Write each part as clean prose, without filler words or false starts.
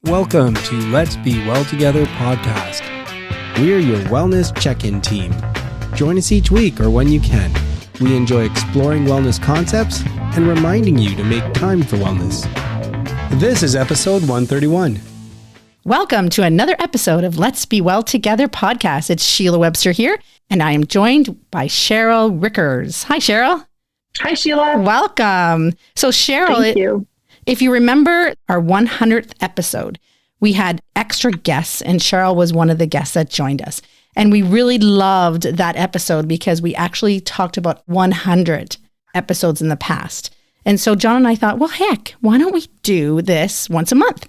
Welcome to Let's Be Well Together podcast. We're your wellness check-in team. Join us each week or when you can. We enjoy exploring wellness concepts and reminding you to make time for wellness. This is episode 131. Welcome to another episode of Let's Be Well Together podcast. It's Sheila Webster here, and I am joined by Cheryl Rickers. Hi, Cheryl. Hi, Sheila. Welcome. So, Cheryl, Thank you. If you remember our 100th episode, we had extra guests, and Cheryl was one of the guests that joined us. And we really loved that episode because we actually talked about 100 episodes in the past. And so John and I thought, well, heck, why don't we do this once a month?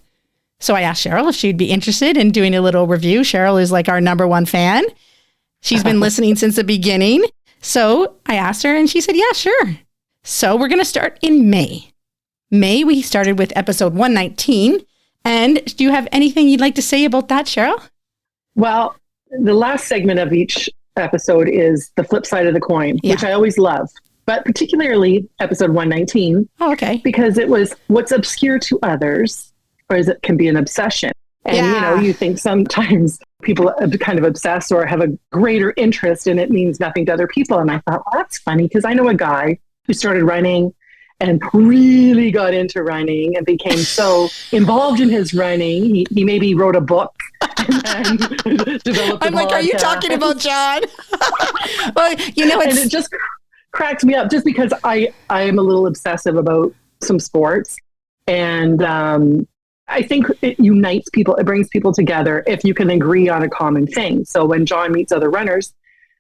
So I asked Cheryl if she'd be interested in doing a little review. Cheryl is like our number one fan. She's been listening since the beginning. So I asked her and she said, yeah, sure. So we're going to start in May. We started with episode 119. And do you have anything you'd like to say about that, Cheryl? Well, the last segment of each episode is the flip side of the coin, which I always love, but particularly episode 119. Oh, okay. Because it was what's obscure to others, or it can be an obsession. And, you think sometimes people kind of obsess or have a greater interest and it means nothing to other people. And I thought, well, that's funny because I know a guy who started running and really got into running and became so involved in his running. He maybe wrote a book and developed I'm like, are you talking about John? Well, and it just cracks me up just because I am a little obsessive about some sports. And I think it unites people. It brings people together if you can agree on a common thing. So when John meets other runners,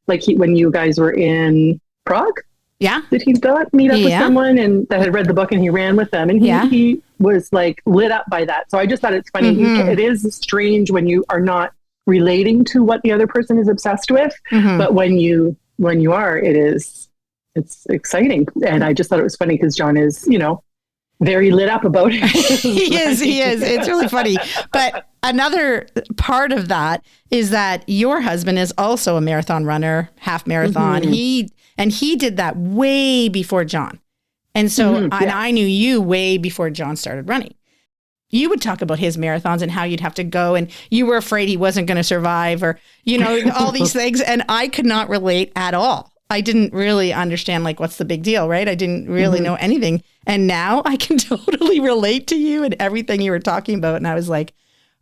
like when you guys were in Prague, did he meet up with someone and that had read the book and he ran with them? And he was like lit up by that. So I just thought it's funny. Mm-hmm. It is strange when you are not relating to what the other person is obsessed with. Mm-hmm. But when you are, it's exciting. And I just thought it was funny because John is, very lit up about it. He is. It's really funny. But another part of that is that your husband is also a marathon runner, half marathon. Mm-hmm. He did that way before John. And so and I knew you way before John started running. You would talk about his marathons and how you'd have to go and you were afraid he wasn't going to survive or, all these things. And I could not relate at all. I didn't really understand, what's the big deal, right? I didn't really know anything. And now I can totally relate to you and everything you were talking about. And I was like,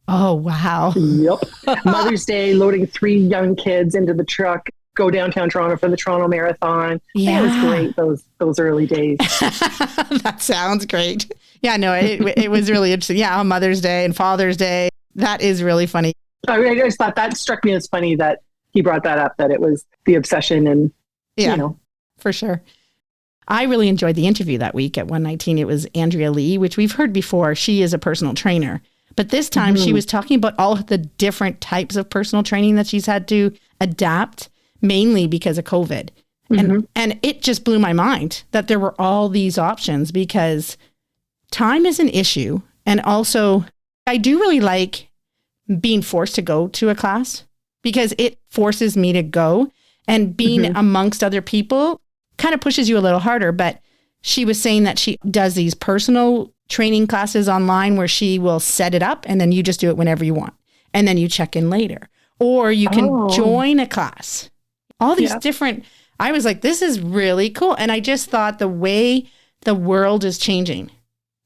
oh, wow. Yep. Mother's Day, loading 3 young kids into the truck, go downtown Toronto for the Toronto Marathon. Yeah. It was great, those early days. That sounds great. Yeah, no, it was really interesting. Yeah, on Mother's Day and Father's Day. That is really funny. I just thought that struck me as funny that he brought that up, that it was the obsession and, for sure. I really enjoyed the interview that week at 119. It was Andrea Lee, which we've heard before. She is a personal trainer. But this time she was talking about all of the different types of personal training that she's had to adapt, mainly because of COVID. And it just blew my mind that there were all these options because time is an issue. And also, I do really like being forced to go to a class because it forces me to go. And being amongst other people kind of pushes you a little harder. But she was saying that she does these personal training classes online where she will set it up and then you just do it whenever you want. And then you check in later. Or you can join a class. All these different, I was like, this is really cool. And I just thought the way the world is changing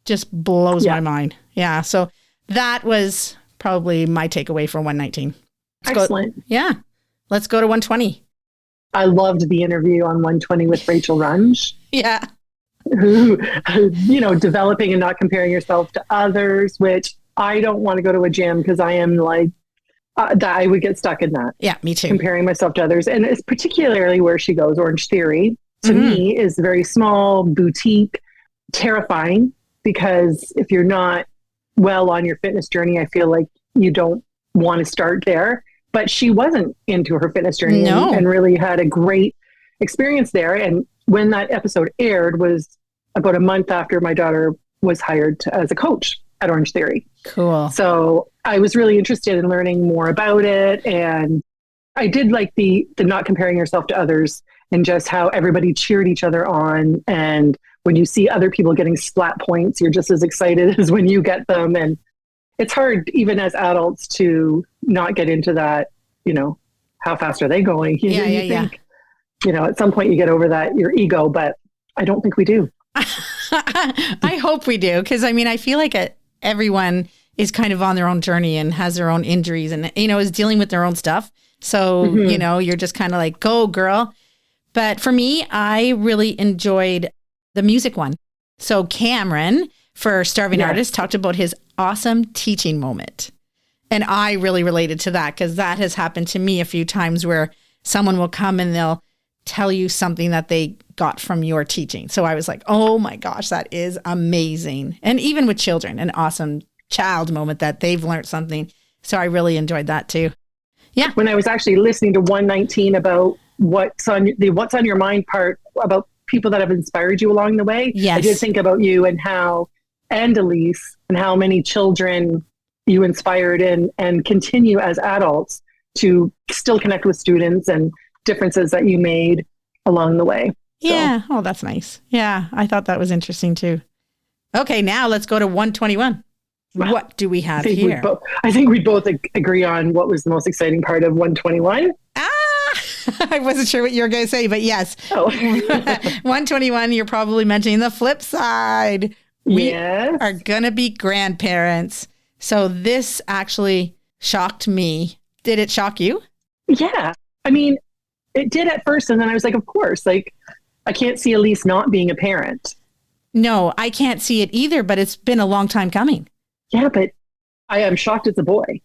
just blows my mind. Yeah. So that was probably my takeaway for 119. Excellent. Let's go to 120. I loved the interview on 120 with Rachel Runge. Yeah. Who, developing and not comparing yourself to others, which I don't want to go to a gym because I am like, that I would get stuck in that. Yeah, me too. Comparing myself to others. And it's particularly where she goes, Orange Theory, to me is very small, boutique, terrifying, because if you're not well on your fitness journey, I feel like you don't want to start there. But she wasn't into her fitness journey and really had a great experience there. And when that episode aired was about a month after my daughter was hired as a coach at Orange Theory. Cool. So I was really interested in learning more about it. And I did like the not comparing yourself to others and just how everybody cheered each other on. And when you see other people getting splat points, you're just as excited as when you get them. And it's hard even as adults to not get into that, how fast are they going? You think, at some point you get over that, your ego, but I don't think we do. I hope we do. Because I feel like everyone is kind of on their own journey and has their own injuries and, is dealing with their own stuff. So, you're just kind of like, go girl. But for me, I really enjoyed the music one. So Cameron, for Starving Artist, talked about his awesome teaching moment. And I really related to that because that has happened to me a few times where someone will come and they'll tell you something that they got from your teaching. So I was like, oh my gosh, that is amazing. And even with children, an awesome child moment that they've learned something. So I really enjoyed that too. Yeah. When I was actually listening to 119 about what's on your mind part about people that have inspired you along the way, yes. I did think about you and Elise and how many children you inspired and continue as adults to still connect with students and differences that you made along the way. Yeah. Oh, that's nice. Yeah. I thought that was interesting too. Okay. Now let's go to 121. Well, what do we have here? I think we both agree on what was the most exciting part of 121. I wasn't sure what you were going to say, but yes. Oh. 121, you're probably mentioning the flip side. We are going to be grandparents. So this actually shocked me. Did it shock you? Yeah. It did at first. And then I was like, of course, I can't see Elise not being a parent. No, I can't see it either, but it's been a long time coming. Yeah, but I am shocked it's a boy.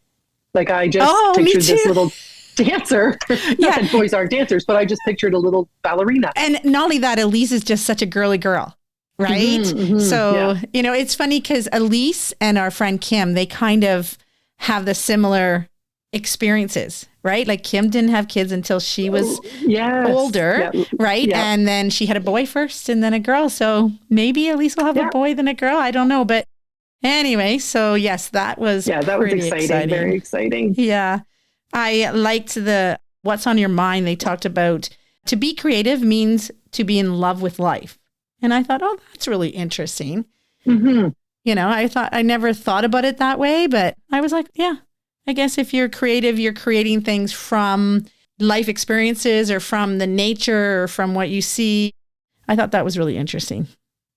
I just pictured this little dancer. Not that boys aren't dancers, but I just pictured a little ballerina. And not only that, Elise is just such a girly girl, right? Mm-hmm, so, it's funny because Elise and our friend Kim, they kind of have the similar experiences, right? Like Kim didn't have kids until she was older, right? Yeah. And then she had a boy first and then a girl. So maybe Elise will have a boy then a girl. I don't know. But anyway, so yes, that was exciting. Very exciting. Yeah. I liked what's on your mind. They talked about to be creative means to be in love with life. And I thought, oh, that's really interesting. Mm-hmm. I never thought about it that way, but I was like, yeah, I guess if you're creative, you're creating things from life experiences or from the nature or from what you see. I thought that was really interesting.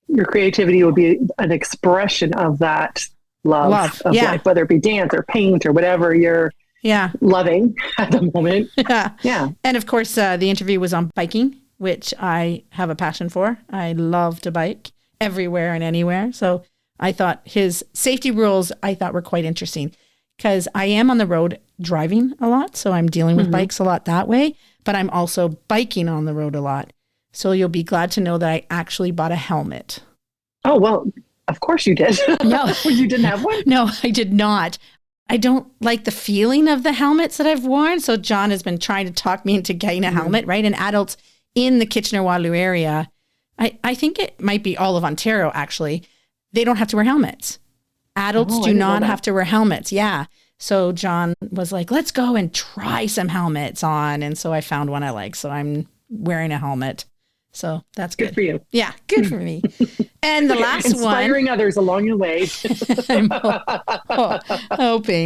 Your creativity will be an expression of that love of life, whether it be dance or paint or whatever you're loving at the moment. Yeah. And of course, the interview was on biking, which I have a passion for. I love to bike everywhere and anywhere. So I thought his safety rules were quite interesting because I am on the road driving a lot. So I'm dealing with bikes a lot that way, but I'm also biking on the road a lot. So you'll be glad to know that I actually bought a helmet. Oh, well, of course you did. No, you didn't have one? No, I did not. I don't like the feeling of the helmets that I've worn. So John has been trying to talk me into getting a helmet, right? And adults in the Kitchener-Waterloo area, I think it might be all of Ontario, actually. They don't have to wear helmets. Adults do not have to wear helmets. Yeah. So John was like, let's go and try some helmets on. And so I found one I like. So I'm wearing a helmet. So that's good. Good for you. Yeah, good for me. And the last Inspiring others along the way. I'm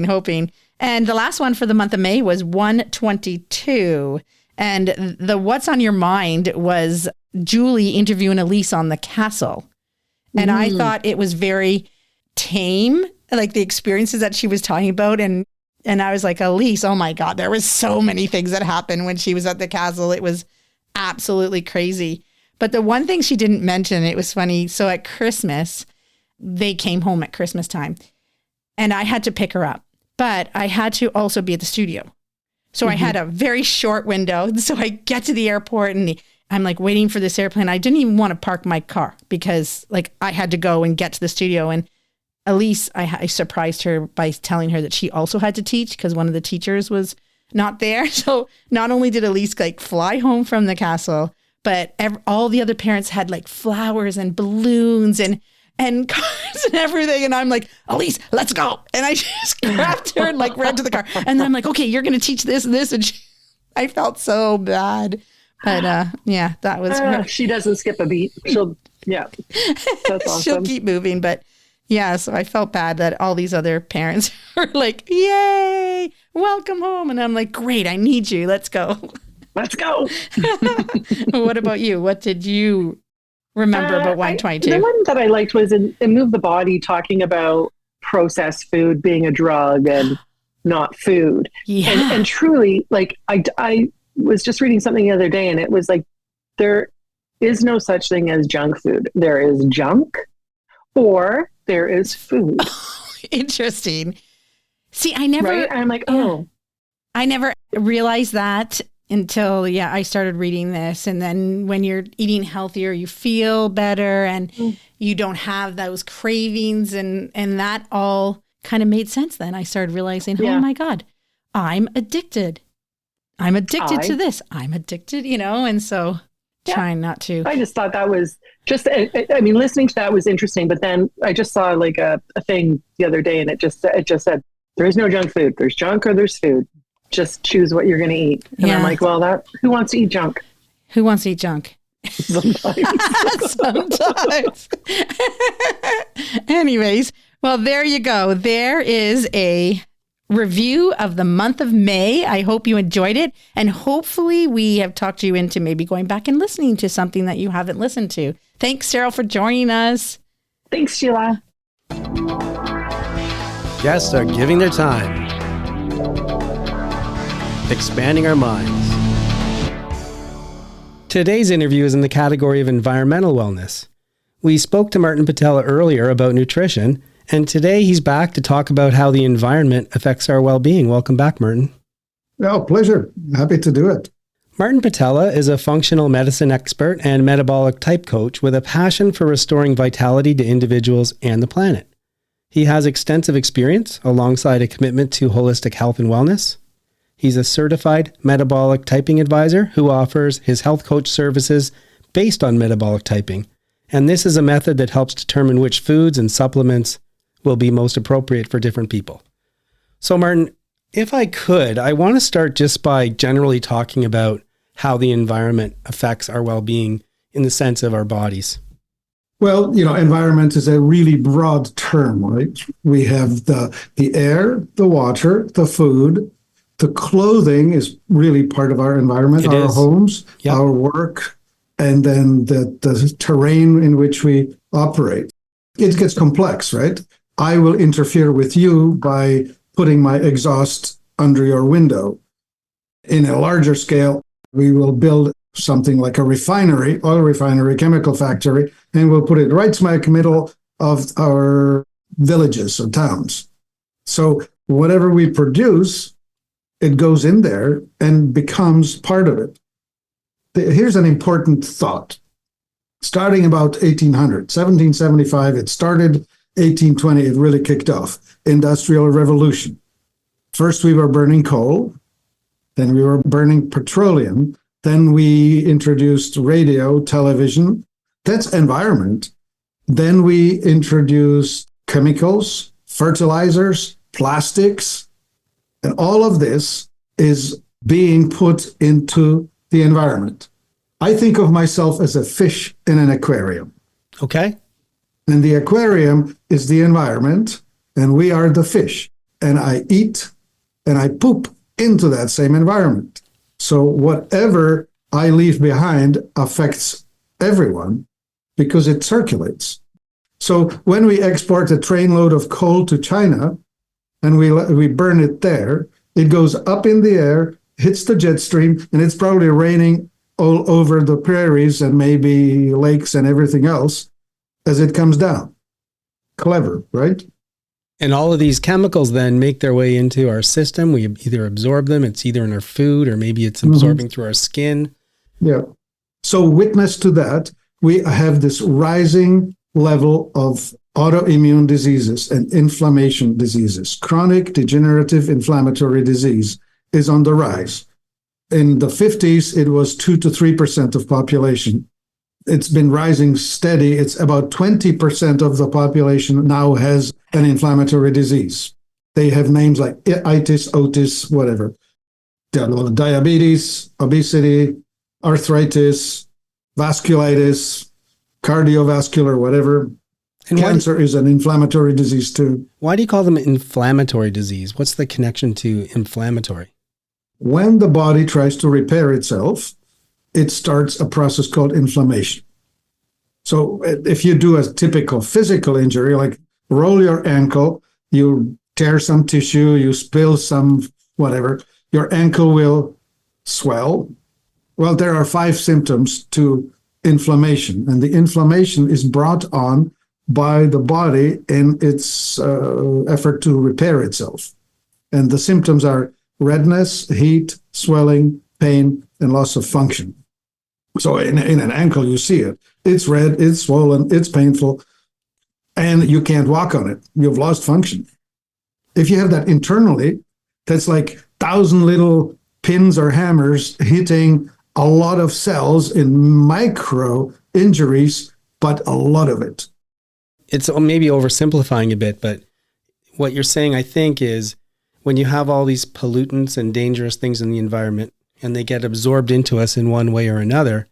hoping. And the last one for the month of May was 122. And the What's on Your Mind was Julie interviewing Elise on the castle. And I thought it was very tame, like the experiences that she was talking about. And I was like, Elise, oh my God, there was so many things that happened when she was at the castle. It was absolutely crazy. But the one thing she didn't mention, it was funny. So at Christmas, they came home at Christmas time and I had to pick her up, but I had to also be at the studio. So I had a very short window. So I get to the airport and I'm like waiting for this airplane. I didn't even want to park my car because I had to go and get to the studio. And Elise, I surprised her by telling her that she also had to teach because one of the teachers was not there. So not only did Elise fly home from the castle, but all the other parents had flowers and balloons and cards and everything. And I'm like, Elise, let's go. And I just grabbed her and ran to the car. And then I'm like, okay, you're going to teach this and this. And I felt so bad. But that was her. She doesn't skip a beat. That's awesome. She'll keep moving. But Yeah, so I felt bad that all these other parents are like, yay, welcome home. And I'm like, great, I need you. Let's go. Let's go. What about you? What did you remember about The 122? one that I liked was in Move the Body, talking about processed food being a drug and not food. Yeah. And truly, like, I was just reading something the other day, and it was like, there is no such thing as junk food. There is junk, or there is food. Interesting. See, I never, Right? I'm like, oh, I never realized that until, I started reading this. And then when you're eating healthier, you feel better and you don't have those cravings, and that all kind of made sense. Then I started realizing, oh my God, I'm addicted. I'm addicted to this. I'm addicted, and so trying not to. I just thought that was just, I mean, listening to that was interesting, but then I just saw like a thing the other day, and it just said, there is no junk food. There's junk or there's food. Just choose what you're going to eat. And I'm like, well, who wants to eat junk? Who wants to eat junk? Sometimes. Sometimes. Anyways, well, there you go. There is a review of the month of May. I hope you enjoyed it. And hopefully we have talked you into maybe going back and listening to something that you haven't listened to. Thanks, Cheryl, for joining us. Thanks, Sheila. Guests are giving their time, expanding our minds. Today's interview is in the category of environmental wellness. We spoke to Martin Pytela earlier about nutrition, and today he's back to talk about how the environment affects our well-being. Welcome back, Martin. Oh, pleasure. Happy to do it. Martin Pytela is a functional medicine expert and metabolic type coach with a passion for restoring vitality to individuals and the planet. He has extensive experience alongside a commitment to holistic health and wellness. He's a certified metabolic typing advisor who offers his health coach services based on metabolic typing. And this is a method that helps determine which foods and supplements will be most appropriate for different people. So Martin, if I could, I want to start just by generally talking about how the environment affects our well-being in the sense of our bodies. Well, environment is a really broad term, right? We have the air, the water, the food, the clothing is really part of our environment, our homes, our work, and then the terrain in which we operate. It gets complex, right? I will interfere with you by putting my exhaust under your window. In a larger scale, we will build something like a refinery, oil refinery, chemical factory, and we'll put it right smack middle of our villages or towns. So whatever we produce, it goes in there and becomes part of it. Here's an important thought. Starting about 1775, it started, 1820, it really kicked off. Industrial Revolution. First, we were burning coal. Then we were burning petroleum. Then we introduced radio, television. That's environment. Then we introduced chemicals, fertilizers, plastics. And all of this is being put into the environment. I think of myself as a fish in an aquarium. Okay. And the aquarium is the environment, and we are the fish. And I eat and I poop into that same environment. So whatever I leave behind affects everyone because it circulates. So when we export a trainload of coal to China and we burn it there, it goes up in the air, hits the jet stream, and it's probably raining all over the prairies and maybe lakes and everything else as it comes down. Clever, right? And all of these chemicals then make their way into our system. We either absorb them, it's either in our food, or maybe it's absorbing through our skin. Yeah. So witness to that, we have this rising level of autoimmune diseases and inflammation diseases. Chronic degenerative inflammatory disease is on the rise. In the 50s, it was 2 to 3% of population. It's been rising steady. It's about 20% of the population now has an inflammatory disease. They have names like itis, otis, whatever. Diabetes, obesity, arthritis, vasculitis, cardiovascular, whatever. And Cancer is an inflammatory disease too. why do you call them inflammatory disease? What's the connection to inflammatory? When the body tries to repair itself, it starts a process called inflammation. So if you do a typical physical injury, like roll your ankle, you tear some tissue, you spill some whatever, your ankle will swell. Well, there are 5 symptoms to inflammation, and the inflammation is brought on by the body in its effort to repair itself. And the symptoms are redness, heat, swelling, pain, and loss of function. So in an ankle, you see it. It's red, it's swollen, it's painful, and you can't walk on it. You've lost function. If you have that internally, that's like 1,000 little pins or hammers hitting a lot of cells in micro injuries, but a lot of it. It's maybe oversimplifying a bit, but what you're saying, I think, is when you have all these pollutants and dangerous things in the environment and they get absorbed into us in one way or another,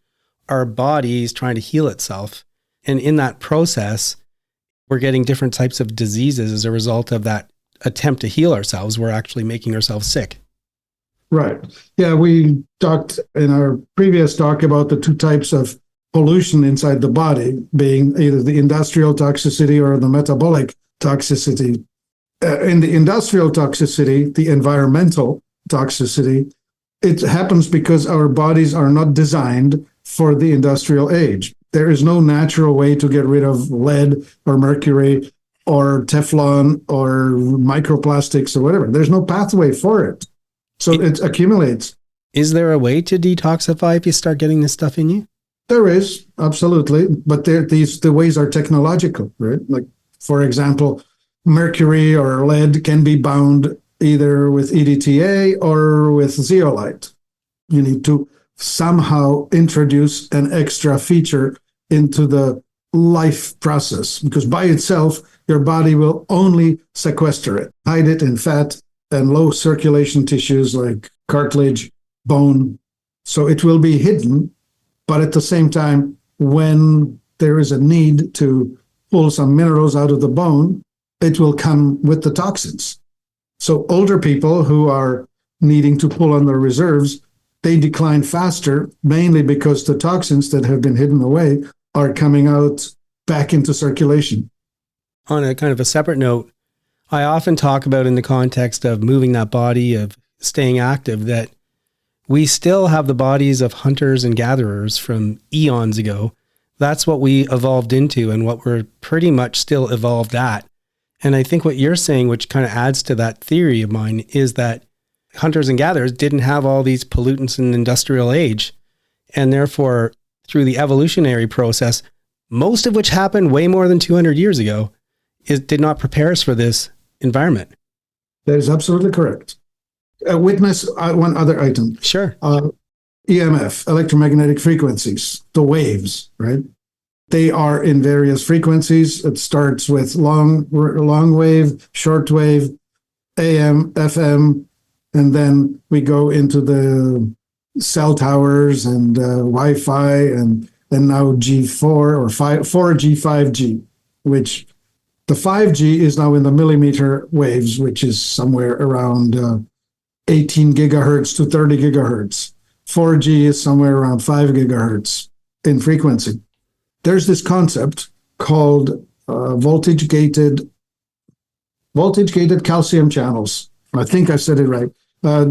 our body is trying to heal itself. And in that process, we're getting different types of diseases as a result of that attempt to heal ourselves. We're actually making ourselves sick. Right. Yeah, we talked in our previous talk about the 2 types of pollution inside the body, being either the industrial toxicity or the metabolic toxicity. In the industrial toxicity, the environmental toxicity, it happens because our bodies are not designed for the industrial age. There is no natural way to get rid of lead or mercury or Teflon or microplastics or whatever. There's no pathway for it. So it accumulates. Is there a way to detoxify if you start getting this stuff in you? There is, absolutely. But the ways are technological, right? Like, for example, mercury or lead can be bound either with EDTA or with zeolite. You need to somehow introduce an extra feature into the life process, because by itself, your body will only sequester it, hide it in fat and low circulation tissues like cartilage, bone. So it will be hidden, but at the same time, when there is a need to pull some minerals out of the bone, it will come with the toxins. So older people who are needing to pull on their reserves, they decline faster, mainly because the toxins that have been hidden away are coming out back into circulation. On a kind of a separate note, I often talk about in the context of moving that body, of staying active, that we still have the bodies of hunters and gatherers from eons ago. That's what we evolved into and what we're pretty much still evolved at. And I think what you're saying, which kind of adds to that theory of mine, is that hunters and gatherers didn't have all these pollutants in the industrial age. And therefore, through the evolutionary process, most of which happened way more than 200 years ago, did not prepare us for this environment. That is absolutely correct. Witness one other item. Sure. EMF, electromagnetic frequencies, the waves, right? They are in various frequencies. It starts with long wave, short wave, AM, FM, and then we go into the cell towers and Wi-Fi and now G4 or 4G, 5G, which the 5G is now in the millimeter waves, which is somewhere around 18 gigahertz to 30 gigahertz. 4G is somewhere around 5 gigahertz in frequency. There's this concept called voltage-gated calcium channels. I think I said it right.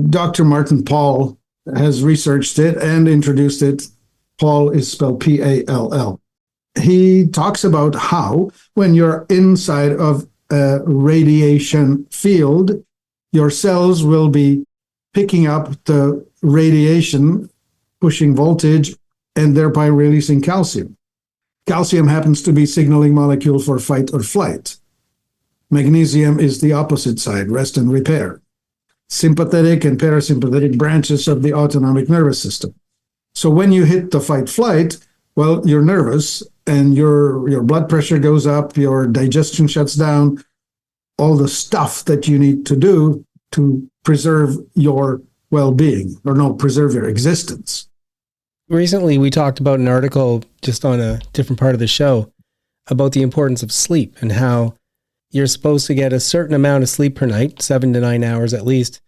Dr. Martin Pall has researched it and introduced it. Pall is spelled P-A-L-L. He talks about how when you're inside of a radiation field, your cells will be picking up the radiation, pushing voltage, and thereby releasing calcium. Calcium happens to be signaling molecule for fight or flight. Magnesium is the opposite side, rest and repair. Sympathetic and parasympathetic branches of the autonomic nervous system. So when you hit the fight-flight, well, you're nervous and your blood pressure goes up, your digestion shuts down, all the stuff that you need to do to preserve your well-being, or no, preserve your existence. Recently, we talked about an article just on a different part of the show about the importance of sleep and how you're supposed to get a certain amount of sleep per night, 7 to 9 hours at least,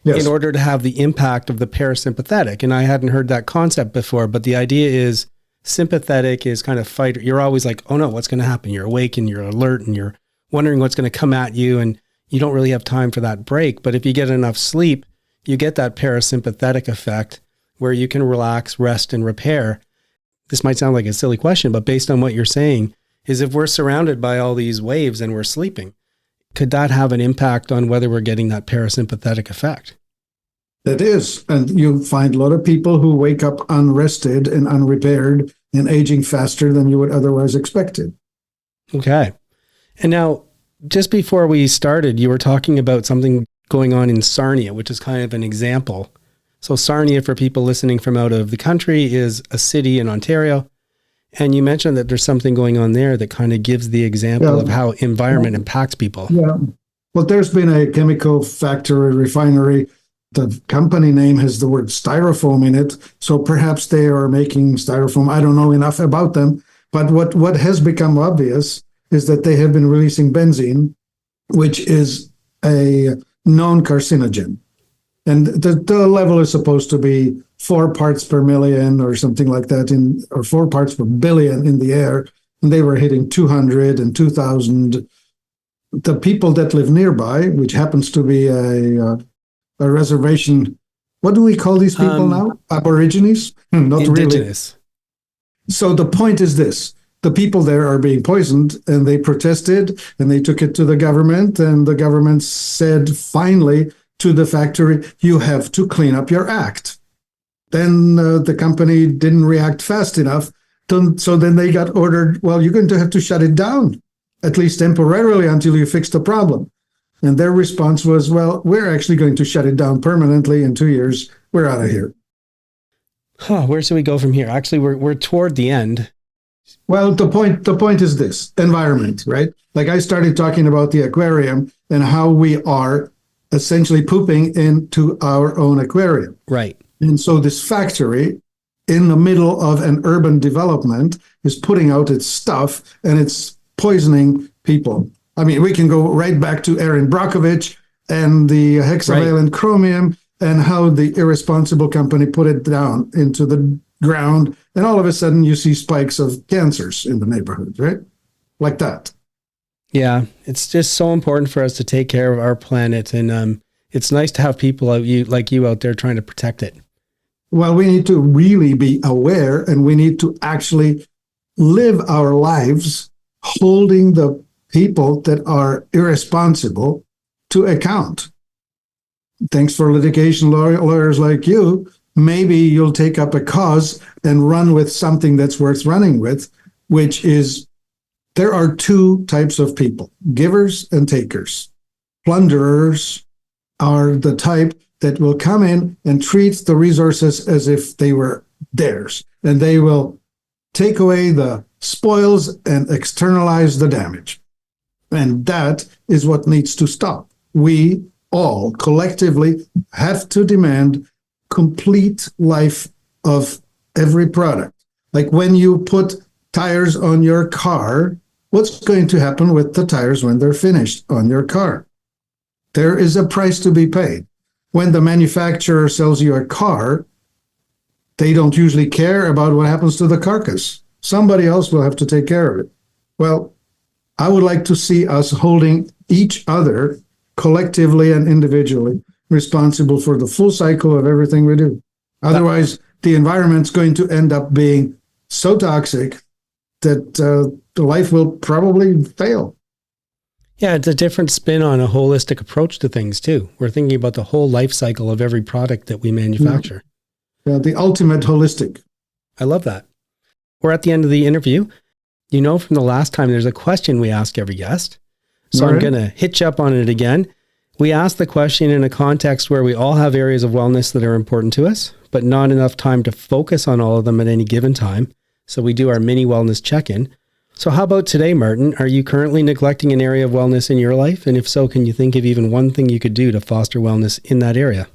in order to have the impact of the parasympathetic. And I hadn't heard that concept before, but the idea is sympathetic is kind of fight. You're always like, oh no, what's going to happen? You're awake and you're alert and you're wondering what's going to come at you, and you don't really have time for that break. But if you get enough sleep, you get that parasympathetic effect where you can relax, rest, and repair. This might sound like a silly question, but based on what you're saying, is if we're surrounded by all these waves and we're sleeping, could that have an impact on whether we're getting that parasympathetic effect? It is. And you find a lot of people who wake up unrested and unrepaired and aging faster than you would otherwise expect it. Okay. And now, just before we started, you were talking about something going on in Sarnia, which is kind of an example. So Sarnia, for people listening from out of the country, is a city in Ontario. And you mentioned that there's something going on there that kind of gives the example of how environment impacts people. Yeah. Well, there's been a chemical factory, refinery. The company name has the word styrofoam in it. So perhaps they are making styrofoam. I don't know enough about them. But what has become obvious is that they have been releasing benzene, which is a known carcinogen. And the level is supposed to be 4 parts per million or something like that, or 4 parts per billion in the air. And they were hitting 200 and 2,000. The people that live nearby, which happens to be a reservation, what do we call these people now? Aborigines? Not indigenous. Really. So the point is this. The people there are being poisoned, and they protested, and they took it to the government, and the government said finally to the factory, you have to clean up your act. Then the company didn't react fast enough, so then they got ordered, well, you're going to have to shut it down, at least temporarily until you fix the problem. And their response was, well, we're actually going to shut it down permanently in 2 years. We're out of here. Where should we go from here? Actually, we're toward the end. Well, the point is this, environment, right? Like I started talking about the aquarium and how we are essentially pooping into our own aquarium. Right. And so this factory in the middle of an urban development is putting out its stuff, and it's poisoning people. I mean, we can go right back to Erin Brockovich and the hexavalent chromium and how the irresponsible company put it down into the ground. And all of a sudden you see spikes of cancers in the neighborhood, right? Like that. Yeah, it's just so important for us to take care of our planet. And it's nice to have people like you out there trying to protect it. Well, we need to really be aware, and we need to actually live our lives holding the people that are irresponsible to account. Thanks for litigation lawyers like you. Maybe you'll take up a cause and run with something that's worth running with, which is there are 2 types of people, givers and takers. Plunderers are the type that will come in and treat the resources as if they were theirs, and they will take away the spoils and externalize the damage. And that is what needs to stop. We all collectively have to demand complete life of every product. Like when you put tires on your car, what's going to happen with the tires when they're finished on your car? There is a price to be paid. When the manufacturer sells you a car, they don't usually care about what happens to the carcass. Somebody else will have to take care of it. Well, I would like to see us holding each other collectively and individually responsible for the full cycle of everything we do. Otherwise, the environment's going to end up being so toxic that the life will probably fail. Yeah, it's a different spin on a holistic approach to things too. We're thinking about the whole life cycle of every product that we manufacture. Yeah, the ultimate holistic. I love that. We're at the end of the interview. You know, from the last time, there's a question we ask every guest. So I'm going to hitch up on it again. We ask the question in a context where we all have areas of wellness that are important to us, but not enough time to focus on all of them at any given time. So we do our mini wellness check-in. So how about today, Martin? Are you currently neglecting an area of wellness in your life? And if so, can you think of even one thing you could do to foster wellness in that area?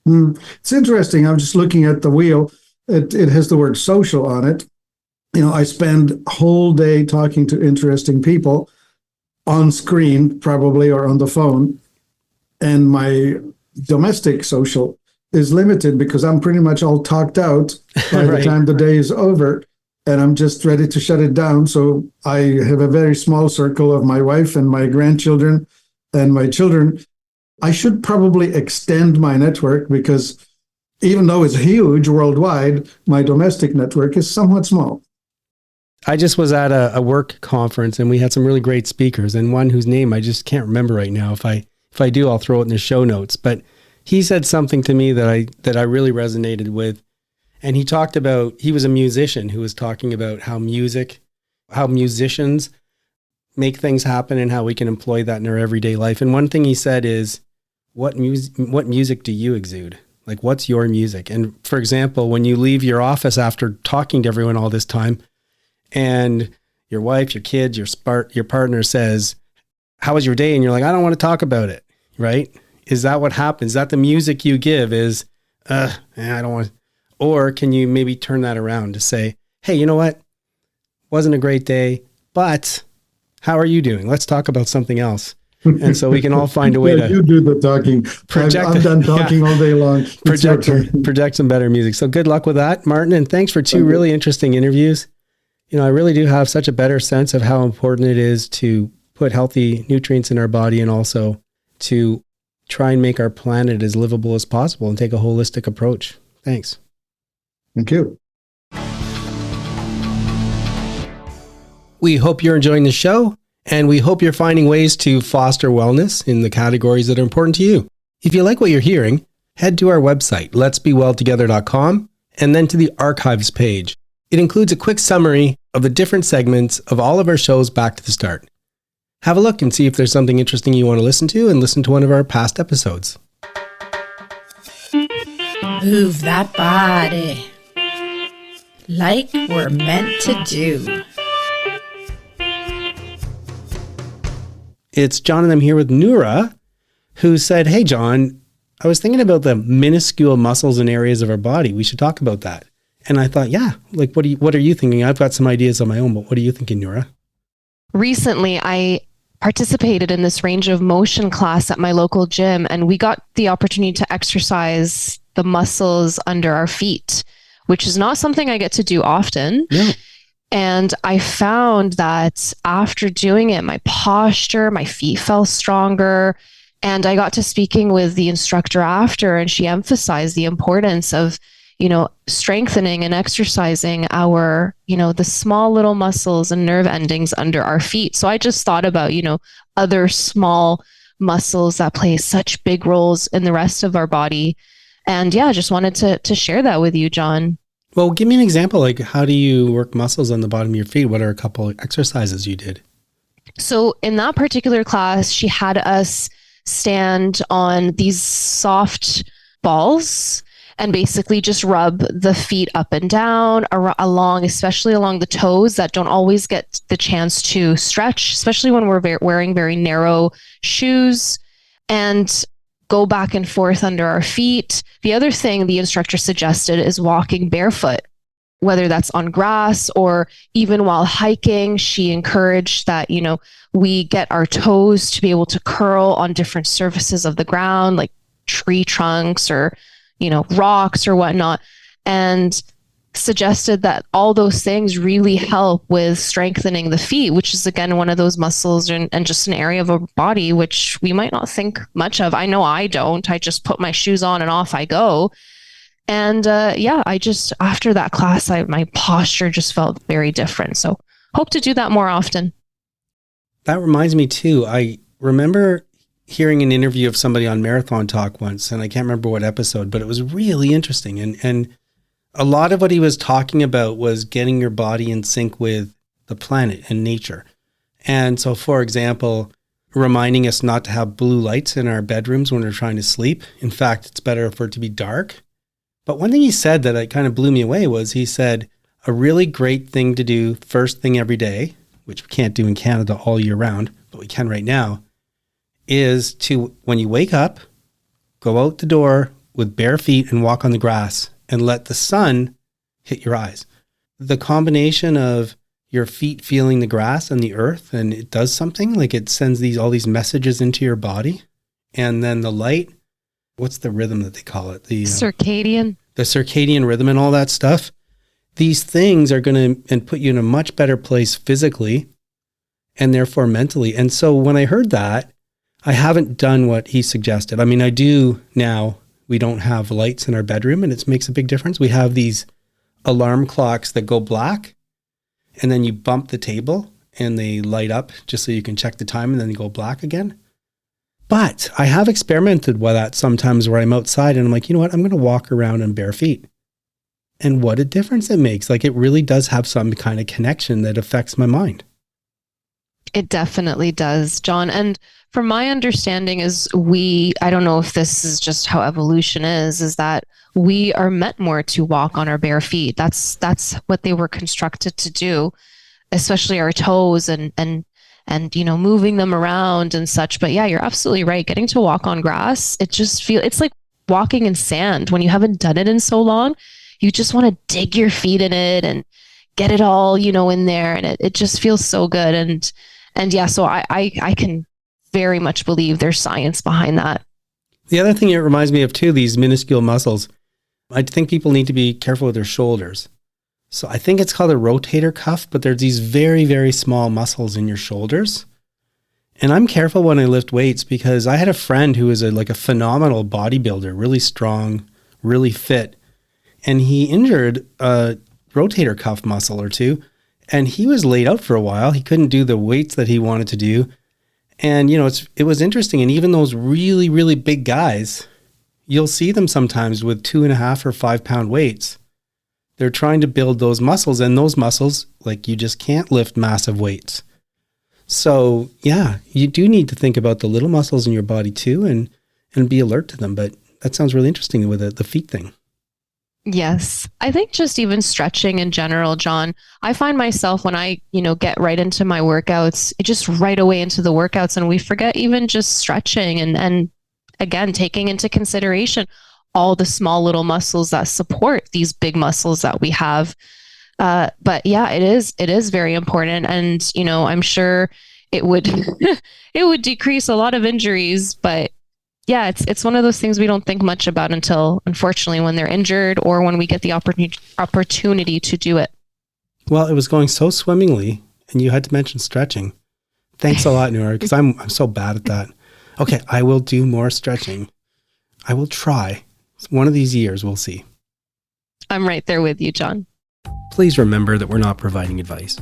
It's interesting. I'm just looking at the wheel. It has the word social on it. I spend whole day talking to interesting people on screen, probably, or on the phone. And my domestic social is limited because I'm pretty much all talked out by the time the day is over, and I'm just ready to shut it down. So I have a very small circle of my wife and my grandchildren and my children. I should probably extend my network because even though it's huge worldwide, my domestic network is somewhat small. I just was at a work conference and we had some really great speakers, and one whose name I just can't remember right now. If I do, I'll throw it in the show notes. But he said something to me that I really resonated with. And he talked about, he was a musician who was talking about how musicians make things happen and how we can employ that in our everyday life. And one thing he said is, what music do you exude? Like, what's your music? And for example, when you leave your office after talking to everyone all this time, and your wife, your kids, your partner says, how was your day? And you're like, I don't want to talk about it, right? Is that what happens? Is that the music you give is, I don't want to. Or can you maybe turn that around to say, hey, you know what? Wasn't a great day, but how are you doing? Let's talk about something else. And so we can all find a way to... You do the talking. I've done talking all day long. Project some better music. So good luck with that, Martin. And thanks for two really interesting interviews. I really do have such a better sense of how important it is to put healthy nutrients in our body and also to try and make our planet as livable as possible and take a holistic approach. Thanks. Thank you. We hope you're enjoying the show, and we hope you're finding ways to foster wellness in the categories that are important to you. If you like what you're hearing, head to our website, letsbewelltogether.com, and then to the archives page. It includes a quick summary of the different segments of all of our shows back to the start. Have a look and see if there's something interesting you want to listen to, and listen to one of our past episodes. Move that body like we're meant to do. It's John, and I'm here with Noura, who said, hey, John, I was thinking about the minuscule muscles and areas of our body. We should talk about that. And I thought, yeah, like, what are you thinking? I've got some ideas on my own, but what are you thinking, Noura? Recently, I participated in this range of motion class at my local gym, and we got the opportunity to exercise the muscles under our feet, which is not something I get to do often. Yeah. And I found that after doing it, my posture, my feet felt stronger. And I got to speaking with the instructor after, and she emphasized the importance of, strengthening and exercising our, the small little muscles and nerve endings under our feet. So I just thought about, other small muscles that play such big roles in the rest of our body. And yeah, I just wanted to share that with you, John. Well, give me an example. Like, how do you work muscles on the bottom of your feet? What are a couple of exercises you did? So in that particular class, she had us stand on these soft balls and basically just rub the feet up and down especially along the toes that don't always get the chance to stretch, especially when we're wearing very narrow shoes, and go back and forth under our feet. The other thing the instructor suggested is walking barefoot, whether that's on grass or even while hiking. She encouraged that, we get our toes to be able to curl on different surfaces of the ground, like tree trunks or, rocks or whatnot, and suggested that all those things really help with strengthening the feet, which is, again, one of those muscles and just an area of our body which we might not think much of. I know I don't. I just put my shoes on and off I go. And I just, after that class, my posture just felt very different. So hope to do that more often. That reminds me too. I remember hearing an interview of somebody on Marathon Talk once, and I can't remember what episode, but it was really interesting. And a lot of what he was talking about was getting your body in sync with the planet and nature. And so, for example, reminding us not to have blue lights in our bedrooms when we're trying to sleep. In fact, it's better for it to be dark. But one thing he said that kind of blew me away was he said, a really great thing to do first thing every day, which we can't do in Canada all year round, but we can right now, is to, when you wake up, go out the door with bare feet and walk on the grass and let the sun hit your eyes. the combination of your feet feeling the grass and the earth, and it does something, like it sends all these messages into your body. And then the light, what's the rhythm that they call it? The circadian rhythm and all that stuff. These things are going to put you in a much better place physically and therefore mentally. And so when I heard that, I haven't done what he suggested. I mean, I do now. We don't have lights in our bedroom, and it makes a big difference. We have these alarm clocks that go black, and then you bump the table and they light up just so you can check the time, and then they go black again. But I have experimented with that sometimes where I'm outside and I'm like, you know what? I'm going to walk around in bare feet. And what a difference it makes. Like, it really does have some kind of connection that affects my mind. It definitely does, John. And from my understanding is I don't know if this is just how evolution is that we are meant more to walk on our bare feet. That's what they were constructed to do, especially our toes and moving them around and such. But yeah, you're absolutely right. Getting to walk on grass, it's like walking in sand. When you haven't done it in so long, you just want to dig your feet in it and get it all, in there. And it just feels so good. And yeah, so I can very much believe there's science behind that. The other thing it reminds me of too, these minuscule muscles, I think people need to be careful with their shoulders. So I think it's called a rotator cuff, but there's these very, very small muscles in your shoulders. And I'm careful when I lift weights because I had a friend who was a phenomenal bodybuilder, really strong, really fit. And he injured a rotator cuff muscle or two. And he was laid out for a while. He couldn't do the weights that he wanted to do. And, it was interesting. And even those really, really big guys, you'll see them sometimes with 2.5 or 5 pound weights. They're trying to build those muscles, and those muscles, you just can't lift massive weights. So yeah, you do need to think about the little muscles in your body too, and be alert to them. But that sounds really interesting with the feet thing. Yes. I think just even stretching in general, John, I find myself when I, get right into my workouts, just right away into the workouts, and we forget even just stretching and again, taking into consideration all the small little muscles that support these big muscles that we have. But yeah, it is very important. And, I'm sure it would, it would decrease a lot of injuries, but yeah, it's one of those things we don't think much about until, unfortunately, when they're injured or when we get the opportunity to do it. Well, it was going so swimmingly, and you had to mention stretching. Thanks a lot, Noura, because I'm so bad at that. Okay, I will do more stretching. I will try. One of these years, we'll see. I'm right there with you, John. Please remember that we're not providing advice.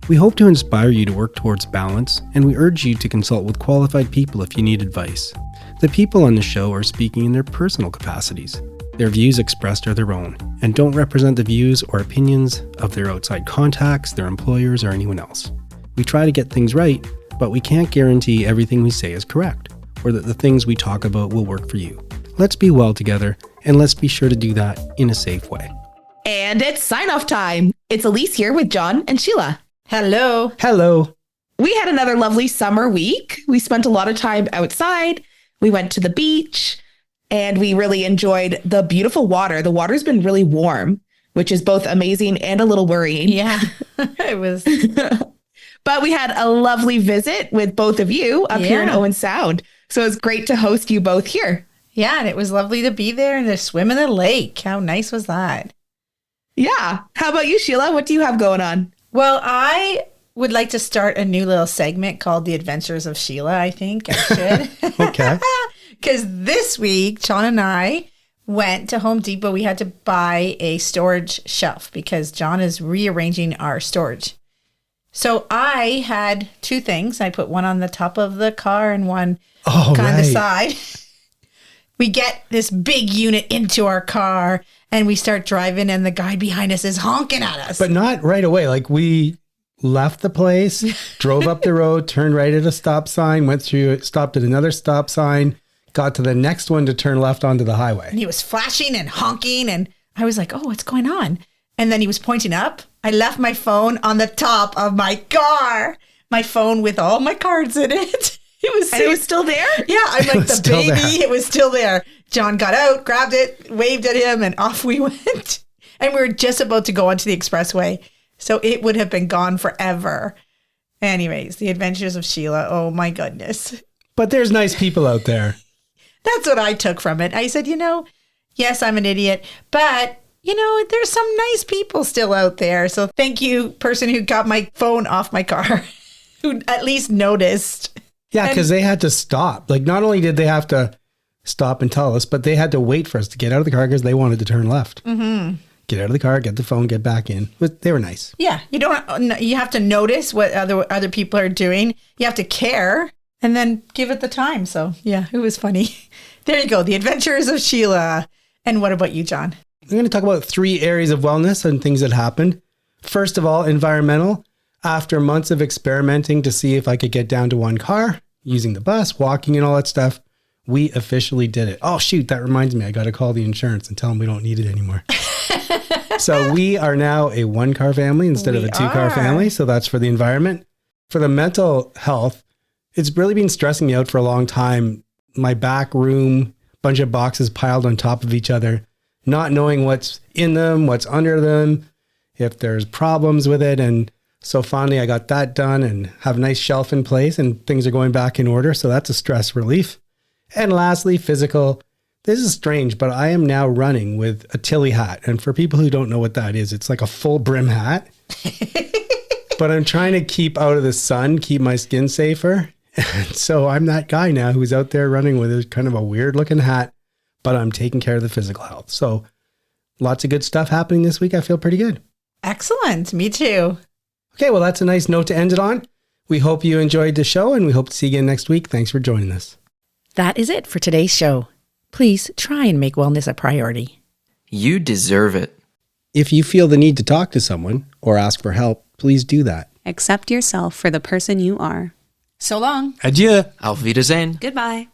We hope to inspire you to work towards balance, and we urge you to consult with qualified people if you need advice. The people on the show are speaking in their personal capacities. Their views expressed are their own, and don't represent the views or opinions of their outside contacts, their employers, or anyone else. We try to get things right, but we can't guarantee everything we say is correct, or that the things we talk about will work for you. Let's be well together, and let's be sure to do that in a safe way. And it's sign-off time. It's Elise here with John and Sheila. Hello. Hello. We had another lovely summer week. We spent a lot of time outside. We went to the beach, and we really enjoyed the beautiful water. The water's been really warm, which is both amazing and a little worrying. Yeah, it was. But we had a lovely visit with both of you up here in Owen Sound. So it's great to host you both here. Yeah, and it was lovely to be there and to swim in the lake. How nice was that? Yeah. How about you, Sheila? What do you have going on? Well, I would like to start a new little segment called The Adventures of Sheila, I think I should. Okay. Because this week, John and I went to Home Depot. We had to buy a storage shelf because John is rearranging our storage. So I had 2 things. I put one on the top of the car and one on the side. We get this big unit into our car and we start driving and the guy behind us is honking at us. But not right away. We left the place, drove up the road, turned right at a stop sign, went through, stopped at another stop sign, got to the next one to turn left onto the highway. And he was flashing and honking and I was like, oh, what's going on? And then he was pointing up. I left my phone on the top of my car, my phone with all my cards in it. It was still there? Yeah, I'm like the baby. It was still there. John got out, grabbed it, waved at him, and off we went. And we were just about to go onto the expressway. So it would have been gone forever. Anyways, the adventures of Sheila. Oh my goodness. But there's nice people out there. That's what I took from it. I said, yes, I'm an idiot, but there's some nice people still out there. So thank you, person who got my phone off my car, who at least noticed. Yeah, because they had to stop. Like, not only did they have to stop and tell us, but they had to wait for us to get out of the car because they wanted to turn left. Mm-hmm. Get out of the car, get the phone, get back in. But they were nice. Yeah, you have to notice what other people are doing. You have to care and then give it the time. So yeah, it was funny. There you go. The adventures of Sheila. And what about you, John? I'm going to talk about 3 areas of wellness and things that happened. First of all, environmental. After months of experimenting to see if I could get down to 1 car, using the bus, walking and all that stuff, we officially did it. Oh, shoot, that reminds me. I got to call the insurance and tell them we don't need it anymore. So we are now a 1-car family instead of a 2-car family. So that's for the environment. For the mental health, it's really been stressing me out for a long time. My back room, bunch of boxes piled on top of each other, not knowing what's in them, what's under them, if there's problems with it. And so finally I got that done and have a nice shelf in place and things are going back in order. So that's a stress relief. And lastly, physical. This is strange, but I am now running with a Tilly hat. And for people who don't know what that is, it's like a full brim hat. But I'm trying to keep out of the sun, keep my skin safer. And so I'm that guy now who's out there running with a kind of a weird looking hat, but I'm taking care of the physical health. So lots of good stuff happening this week. I feel pretty good. Excellent. Me too. Okay, well, that's a nice note to end it on. We hope you enjoyed the show and we hope to see you again next week. Thanks for joining us. That is it for today's show. Please try and make wellness a priority. You deserve it. If you feel the need to talk to someone or ask for help, please do that. Accept yourself for the person you are. So long. Adieu. Auf Wiedersehen. Goodbye.